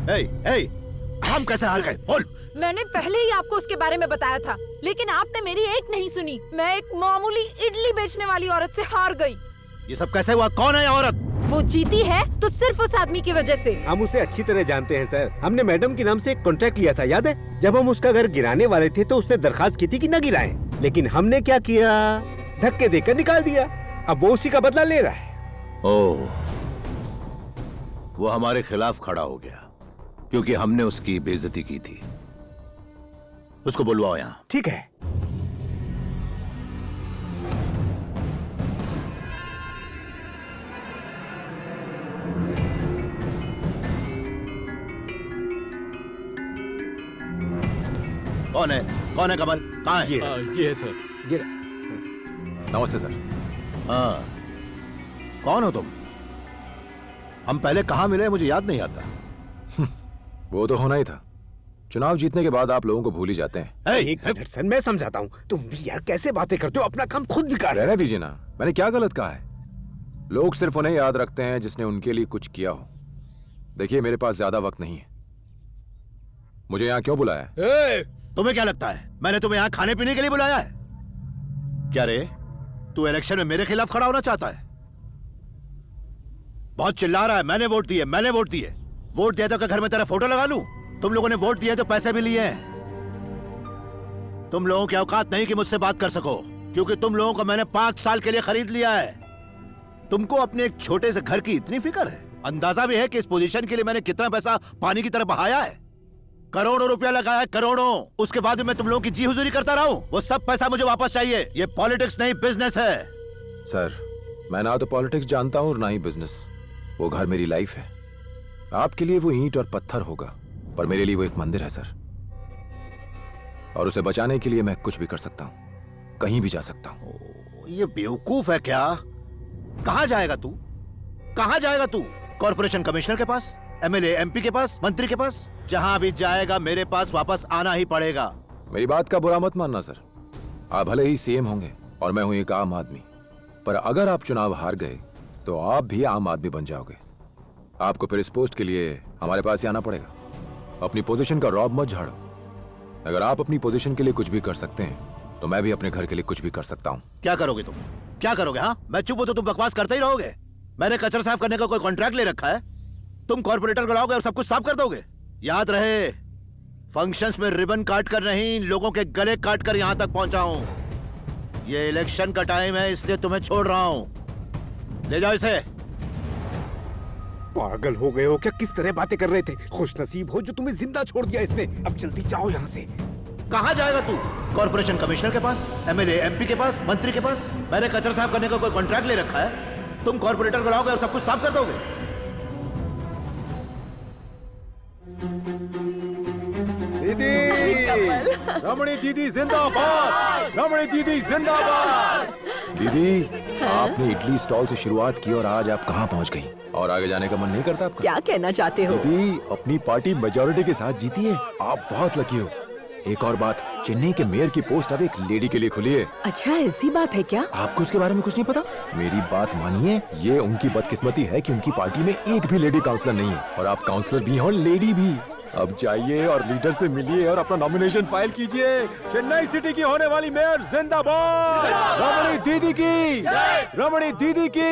हम कैसे हार गए? बोल। मैंने पहले ही आपको उसके बारे में बताया था, लेकिन आपने मेरी एक नहीं सुनी। मैं एक मामूली इडली बेचने वाली औरत से हार गई। ये सब कैसे हुआ? कौन है ये औरत? वो जीती है तो सिर्फ उस आदमी की वजह से। हम उसे अच्छी तरह जानते हैं सर। हमने मैडम के नाम से एक कॉन्ट्रैक्ट लिया था, याद है? जब हम उसका घर गिराने वाले थे तो उसने दरखास्त की थी कि न गिराएं, लेकिन हमने क्या किया, धक्के देकर निकाल दिया। अब वो उसी का बदला ले रहा है। ओह, वो हमारे खिलाफ खड़ा हो गया क्योंकि हमने उसकी बेइज्जती की थी। उसको बुलवाओ यहाँ। ठीक है। कौन है? कौन है कमल? कहाँ है? ये है सर। ये नमस्ते सर। हाँ, कौन हो तुम? हम पहले कहाँ मिले मुझे याद नहीं आता। वो तो होना ही था। चुनाव जीतने के बाद आप लोगों को भूल ही जाते हैं। एक मिनट सर, मैं समझाता हूँ। तुम भी यार कैसे बातें करते हो, अपना काम खुद भी कर रहे हो। रहने दीजिए ना, मैंने क्या गलत कहा है? लोग सिर्फ उन्हें याद रखते हैं जिसने उनके लिए कुछ किया हो। देखिए, मेरे पास ज्यादा वक्त नहीं है। मुझे यहाँ क्यों बुलाया है? तुम्हें क्या लगता है मैंने तुम्हें यहाँ खाने पीने के लिए बुलाया है? क्या रे, तू इलेक्शन में मेरे खिलाफ खड़ा होना चाहता है? बहुत चिल्ला रहा है। मैंने वोट दिए, मैंने वोट दिए। वोट दिया तो क्या घर में तेरा फोटो लगा लूं? तुम लोगों ने वोट दिया तो पैसे भी लिए हैं। तुम लोगों की औकात नहीं कि मुझसे बात कर सको, क्योंकि तुम लोगों को मैंने 5 साल के लिए खरीद लिया है। तुमको अपने एक छोटे से घर की इतनी फिक्र है? अंदाजा भी है कि इस पोजीशन के लिए मैंने कितना पैसा पानी की तरह बहाया है? करोड़ों रुपया लगाया है, करोड़ों। उसके बाद मैं तुम लोगों की जी हुजूरी करता रहा हूं। वो सब पैसा मुझे वापस चाहिए। ये पॉलिटिक्स नहीं, बिजनेस है। सर, मैं ना तो पॉलिटिक्स जानता हूँ और ना ही बिजनेस। वो घर मेरी लाइफ है। आपके लिए वो ईंट और पत्थर होगा, पर मेरे लिए वो एक मंदिर है सर। और उसे बचाने के लिए मैं कुछ भी कर सकता हूँ, कहीं भी जा सकता हूँ। ये बेवकूफ है क्या? कहाँ जाएगा तू? कहाँ जाएगा तू? कॉर्पोरेशन कमिश्नर के पास, एमएलए एमपी के पास, मंत्री के पास? जहां भी जाएगा मेरे पास वापस आना ही पड़ेगा। मेरी बात का बुरा मत मानना सर। आप भले ही सीएम होंगे और मैं हूं एक आम आदमी, पर अगर आप चुनाव हार गए तो आप भी आम आदमी बन जाओगे। आपको फिर इस पोस्ट के लिए हमारे पास ही आना पड़ेगा। अपनी पोजीशन का रौब मत झाड़ो। अगर आप अपनी पोजीशन के लिए कुछ भी कर सकते हैं तो मैं भी अपने घर के लिए कुछ भी कर सकता हूँ। क्या करोगे तुम? क्या करोगे? हाँ, मैं चुप हूं तो तुम बकवास करते ही रहोगे। मैंने कचरा साफ करने का कोई कॉन्ट्रैक्ट ले रखा है? तुम कॉर्पोरेटर को लाओगे और सब कुछ साफ कर दोगे? याद रहे, फंक्शंस में रिबन काट कर नहीं, लोगों के गले काट कर यहां तक पहुंचा हूं। ये इलेक्शन का टाइम है, इसलिए तुम्हें छोड़ रहा हूं। ले जाओ इसे। पागल हो गए हो क्या? किस तरह बातें कर रहे थे? खुशनसीब हो जो तुम्हें जिंदा छोड़ दिया इसने। अब जल्दी जाओ यहाँ से। कहाँ जाएगा तू? कॉर्पोरेशन कमिश्नर के पास, एमएलए एमपी के पास, मंत्री के पास? मैंने कचरा साफ करने का कोई कॉन्ट्रैक्ट ले रखा है? तुम कॉर्पोरेटर को लाओगे और सब कुछ साफ कर दोगे? दीदी, रमणी दीदी जिंदाबाद, रमणी दीदी जिंदाबाद। दीदी, आपने इडली स्टॉल से शुरुआत की और आज आप कहाँ पहुँच गई? और आगे जाने का मन नहीं करता आपका? क्या कहना चाहते हो? दीदी, अपनी पार्टी मेजॉरिटी के साथ जीती है। आप बहुत लकी हो। एक और बात, चेन्नई के मेयर की पोस्ट अब एक लेडी के लिए खुली है। अच्छा, ऐसी बात है क्या? आपको उसके बारे में कुछ नहीं पता? मेरी बात मानिए, ये उनकी बदकिस्मती है कि उनकी पार्टी में एक भी लेडी काउंसलर नहीं है, और आप काउंसलर भी हैं और लेडी भी। अब जाइए और लीडर से मिलिए और अपना नॉमिनेशन फाइल कीजिए। चेन्नई सिटी की होने वाली मेयर जिंदाबाद, रमणी दीदी की, रमणी दीदी की।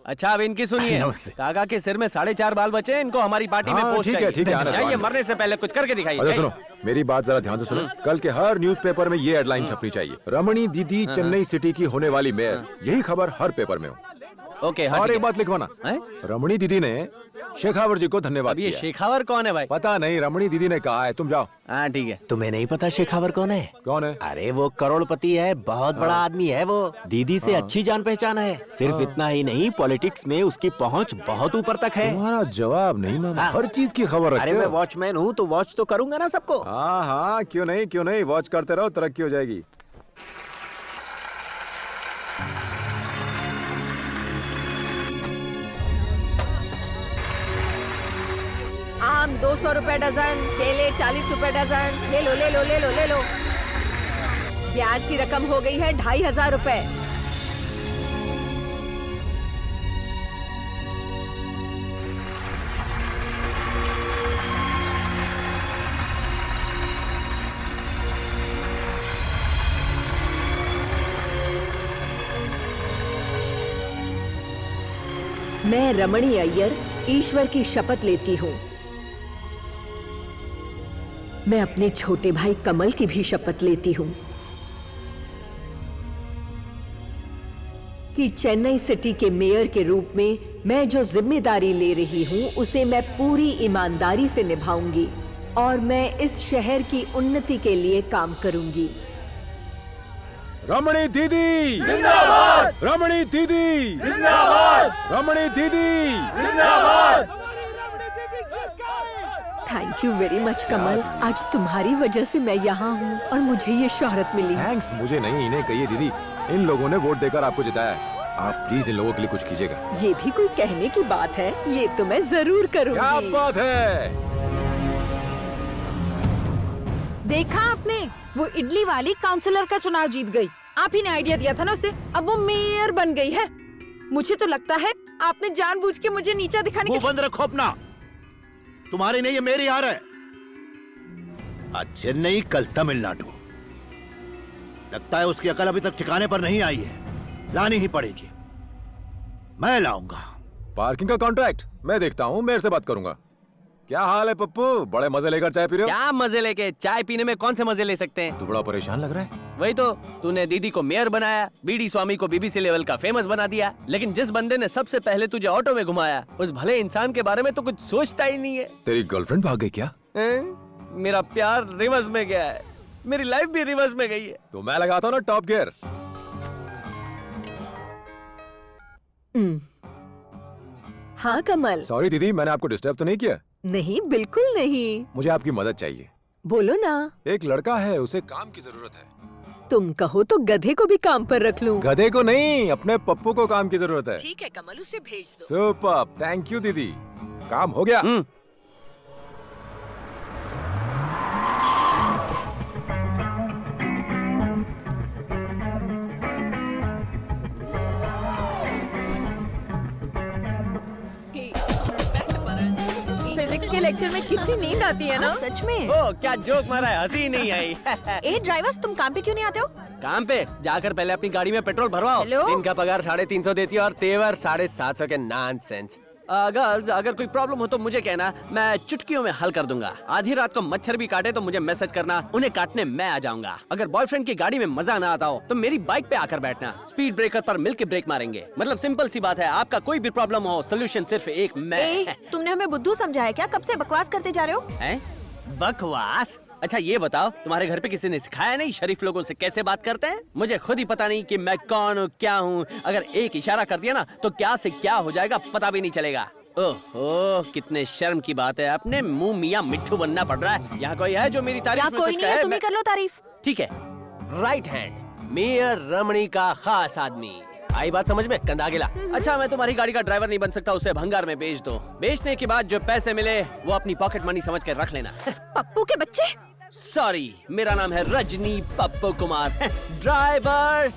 अच्छा, अब इनकी सुनिए। काका के सिर में 4.5 बाल बचे हैं, इनको हमारी पार्टी में पोस्ट चाहिए। ठीक है, जाइए, मरने से पहले कुछ करके दिखाइए। अच्छा सुनो, मेरी बात जरा ध्यान से सुनो। कल के हर न्यूज़पेपर में ये हेडलाइन छपनी चाहिए, रमणी दीदी चेन्नई सिटी की होने वाली मेयर। यही खबर हर पेपर में हो। ओके, और एक बात लिखवाना, रमणी दीदी ने शेखावर जी को धन्यवाद ये किया। शेखावर कौन है भाई? पता नहीं, रमणी दीदी ने कहा है, तुम जाओ। हाँ ठीक है। तुम्हें नहीं पता शेखावर कौन है? कौन है? अरे वो करोड़पति है, बहुत बड़ा आदमी है वो। दीदी से अच्छी जान पहचान है। सिर्फ इतना ही नहीं, पॉलिटिक्स में उसकी पहुंच बहुत ऊपर तक है। तुम्हारा जवाब नहीं मामा, हर चीज की खबर रखते अरे हो। मैं वॉचमैन हूँ तो वॉच तो करूंगा ना सबको। हाँ हाँ, क्यों नहीं, वॉच करते रहो, तरक्की हो जाएगी। आम 200 रुपए डजन, केले 40 रुपए डजन। ले लो ले लो ले लो ले लो। ब्याज की रकम हो गई है 2500 रुपए। मैं रमणी अय्यर ईश्वर की शपथ लेती हूँ, मैं अपने छोटे भाई कमल की भी शपथ लेती हूँ कि चेन्नई सिटी के मेयर के रूप में मैं जो जिम्मेदारी ले रही हूँ उसे मैं पूरी ईमानदारी से निभाऊंगी और मैं इस शहर की उन्नति के लिए काम करूंगी। रमणी दीदी जिंदाबाद, रमणी दीदी जिंदाबाद, रमणी दीदी जिंदाबाद। थैंक यू वेरी मच कमल, आज तुम्हारी वजह से मैं यहाँ हूँ और मुझे ये शोहरत मिली। थैंक्स मुझे नहीं, इन्हें कहिए दीदी। इन लोगों ने वोट देकर आपको जिताया है, आप प्लीज इन लोगों के लिए कुछ कीजिएगा। ये भी कोई कहने की बात है, ये तो मैं जरूर करूँगी। क्या बात है। देखा आपने, वो इडली वाली काउंसलर का चुनाव जीत गई। आप ही ने आइडिया दिया था ना उसे, अब वो मेयर बन गई है। मुझे तो लगता है आपने जानबूझ के मुझे नीचा दिखाने मुंह बंद रखो अपना, तुम्हारी नहीं ये मेरी हार है। आज चेन्नई कल तमिलनाडु, लगता है उसकी अकल अभी तक ठिकाने पर नहीं आई है, लानी ही पड़ेगी, मैं लाऊंगा। पार्किंग का कॉन्ट्रैक्ट मैं देखता हूँ, मेयर से बात करूंगा। क्या हाल है पप्पू, बड़े मजे लेकर चाय पी रहे हो? क्या मजे लेके, चाय पीने में कौन से मजे ले सकते हैं? तू बड़ा परेशान लग रहा है। वही तो, तूने दीदी को मेयर बनाया, बीडी स्वामी को बीबीसी लेवल का फेमस बना दिया, लेकिन जिस बंदे ने सबसे पहले तुझे ऑटो में घुमाया, उस भले इंसान के बारे में तो कुछ सोचता ही नहीं है। तेरी गर्लफ्रेंड भाग गई क्या? मेरा प्यार रिवर्स में गया है, मेरी लाइफ भी रिवर्स में गई है। तो मैं लगाता हूँ ना टॉप गियर। हाँ कमल। सॉरी दीदी, मैंने आपको डिस्टर्ब तो नहीं किया? नहीं, बिल्कुल नहीं। मुझे आपकी मदद चाहिए। बोलो ना। एक लड़का है, उसे काम की जरूरत है। तुम कहो तो गधे को भी काम पर रख लूं। गधे को नहीं, अपने पप्पू को काम की जरूरत है। ठीक है कमल, उसे भेज दो। सुपर, थैंक यू दीदी, काम हो गया। फिजिक्स के लेक्चर में कितनी नींद आती है ना। सच में। ओ क्या जोक मारा है, हंसी ही नहीं आई। ए ड्राइवर, तुम काम पे क्यों नहीं आते हो? काम पे जाकर पहले अपनी गाड़ी में पेट्रोल भरवाओ। हेलो? दिन का पगार 350 देती है और तेवर 750 के नॉनसेंस। गर्ल्स, अगर कोई प्रॉब्लम हो तो मुझे कहना, मैं चुटकियों में हल कर दूंगा। आधी रात को मच्छर भी काटे तो मुझे मैसेज करना, उन्हें काटने मैं आ जाऊंगा। अगर बॉयफ्रेंड की गाड़ी में मजा ना आता हो तो मेरी बाइक पे आकर बैठना, स्पीड ब्रेकर पर मिलके ब्रेक मारेंगे। मतलब सिंपल सी बात है, आपका कोई भी प्रॉब्लम हो, सोल्यूशन सिर्फ एक मैं। तुमने हमें बुद्धू समझा है क्या? कब से बकवास करते जा रहे हो? हैं? बकवास? अच्छा ये बताओ, तुम्हारे घर पे किसी ने सिखाया नहीं शरीफ लोगों से कैसे बात करते हैं? मुझे खुद ही पता नहीं कि मैं कौन हूँ, क्या हूँ। अगर एक इशारा कर दिया ना तो क्या से क्या हो जाएगा पता भी नहीं चलेगा। ओहो, कितने शर्म की बात है, अपने मुंह मियां मिट्ठू बनना पड़ रहा है। यहाँ कोई है जो मेरी तारीफ में कोई कुछ नहीं है, कहे? तुम ही कर लो तारीफ। ठीक है, राइट हैंड मेयर रमणी का खास आदमी। आई बात समझ में? कंधा गिला। अच्छा, मैं तुम्हारी गाड़ी का ड्राइवर नहीं बन सकता, उसे भंगार में बेच दो। बेचने के बाद जो पैसे मिले वो अपनी पॉकेट मनी समझ के रख लेना। पप्पू के बच्चे। सॉरी, मेरा नाम है रजनी पप्पू कुमार। ड्राइवर।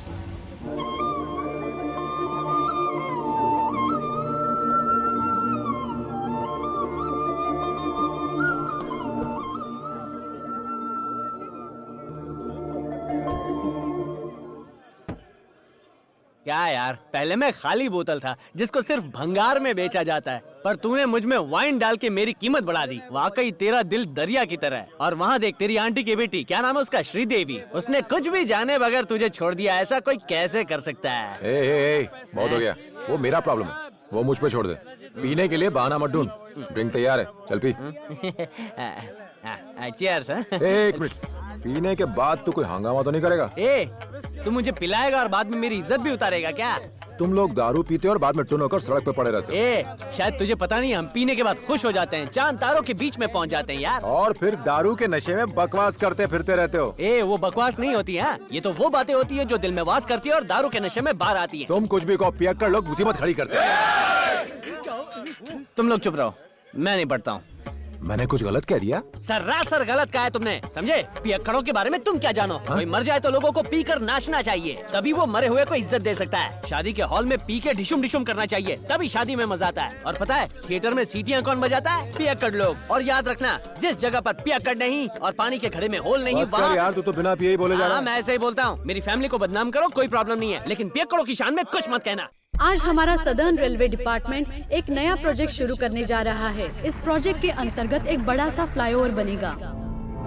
क्या यार, पहले मैं खाली बोतल था जिसको सिर्फ भंगार में बेचा जाता है, पर तूने मुझ में वाइन डाल के मेरी कीमत बढ़ा दी। वाकई तेरा दिल दरिया की तरह है। और वहाँ देख, तेरी आंटी की बेटी, क्या नाम है उसका, श्रीदेवी, उसने कुछ भी जाने बगैर तुझे छोड़ दिया। ऐसा कोई कैसे कर सकता है? ए, बहुत हो गया, वो मेरा प्रॉब्लम है, वो मुझ पे छोड़ दे। पीने के लिए बहाना मत ढूंढ, ड्रिंक तैयार है, चल पी। चीयर्स। एक मिनट, पीने के बाद तू कोई हंगामा तो नहीं करेगा? तू मुझे पिलाएगा और बाद में मेरी इज्जत भी उतारेगा क्या? तुम लोग दारू पीते हो और बाद में टुन होकर सड़क पे पड़े रहते हो। शायद तुझे पता नहीं, हम पीने के बाद खुश हो जाते हैं, चांद तारों के बीच में पहुंच जाते हैं यार। और फिर दारू के नशे में बकवास करते फिरते रहते हो। वो बकवास नहीं होती है, ये तो वो बातें होती है जो दिल में वास करती है और दारू के नशे में बाहर आती है। तुम कुछ भी कहो, पियक्कड़ लोग मुसीबत खड़ी करते हैं। तुम लोग चुप रहो, मैं नहीं पढ़ता हूँ। मैंने कुछ गलत कह दिया? सरासर गलत कहा है तुमने, समझे? पियक्कड़ों के बारे में तुम क्या जानो? कोई मर जाए तो लोगों को पीकर नाचना चाहिए, तभी वो मरे हुए को इज्जत दे सकता है। शादी के हॉल में पी के डिशुम डिशुम करना चाहिए, तभी शादी में मजा आता है। और पता है थिएटर में सीटियां कौन बजाता है? पियक्कड़ लोग। और याद रखना, जिस जगह पर पियक्कड़ नहीं और पानी के घड़े में होल नहीं, बस कर यार, तू तो बिना पिए ही बोले जा रहा है। मैं ऐसे ही बोलता हूँ। मेरी फैमिली को बदनाम करो, कोई प्रॉब्लम नहीं है, लेकिन पियक्कड़ों की शान में कुछ मत कहना। आज हमारा सदर्न रेलवे डिपार्टमेंट एक नया प्रोजेक्ट शुरू करने जा रहा है। इस प्रोजेक्ट के अंतर्गत एक बड़ा सा फ्लाईओवर बनेगा।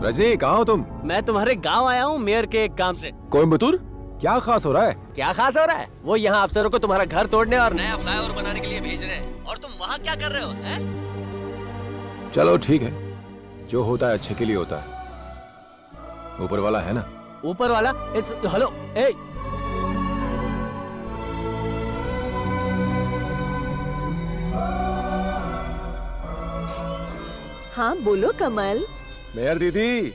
रजनी, कहाँ हो तुम? मैं तुम्हारे गांव आया हूँ मेयर के एक काम से। कोयम्बतूर? क्या खास हो रहा है? क्या खास हो रहा है? वो यहाँ अफसरों को तुम्हारा घर तोड़ने और नया फ्लाईओवर बनाने के लिए भेज रहे हैं, और तुम वहाँ क्या कर रहे हो? हैं? चलो ठीक है, जो होता है अच्छे के लिए होता है। ऊपर वाला है ना? ऊपर वाला? इट्स हेलो, ए हाँ बोलो कमल। मेयर दीदी,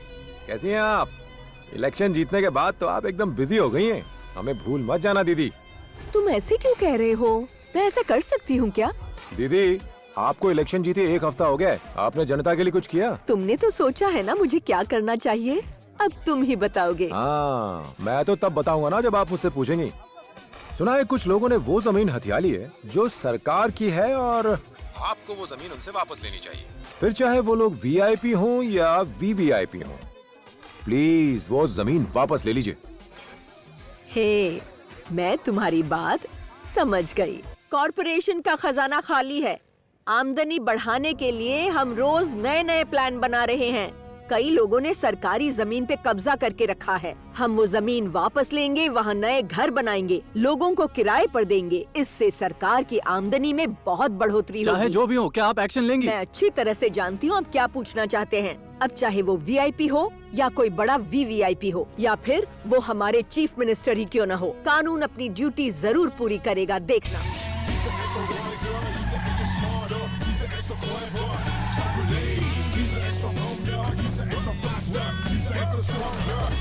कैसी हैं आप? इलेक्शन जीतने के बाद तो आप एकदम बिजी हो गई हैं। हमें भूल मत जाना दीदी। तुम ऐसे क्यों कह रहे हो? मैं ऐसा कर सकती हूँ क्या? दीदी, आपको इलेक्शन जीते 1 हफ्ता हो गया है, आपने जनता के लिए कुछ किया? तुमने तो सोचा है ना मुझे क्या करना चाहिए, अब तुम ही बताओगे। हाँ, मैं तो तब बताऊंगा ना जब आप मुझसे पूछेंगी। सुना है कुछ लोगों ने वो जमीन हथिया ली है जो सरकार की है, और आपको वो जमीन उनसे वापस लेनी चाहिए, फिर चाहे वो लोग वीआईपी हों या वीवीआईपी हों। प्लीज वो जमीन वापस ले लीजिए। हे, मैं तुम्हारी बात समझ गई। कॉरपोरेशन का खजाना खाली है। आमदनी बढ़ाने के लिए हम रोज नए नए प्लान बना रहे हैं। कई लोगों ने सरकारी जमीन पे कब्जा करके रखा है। हम वो जमीन वापस लेंगे, वहाँ नए घर बनाएंगे, लोगों को किराए पर देंगे। इससे सरकार की आमदनी में बहुत बढ़ोतरी होगी। चाहे जो भी हो, क्या आप एक्शन लेंगी? मैं अच्छी तरह से जानती हूँ आप क्या पूछना चाहते हैं। अब चाहे वो वीआईपी हो या कोई बड़ा वीवीआईपी हो, या फिर वो हमारे चीफ मिनिस्टर ही क्यों न हो, कानून अपनी ड्यूटी जरूर पूरी करेगा, देखना। He's an extra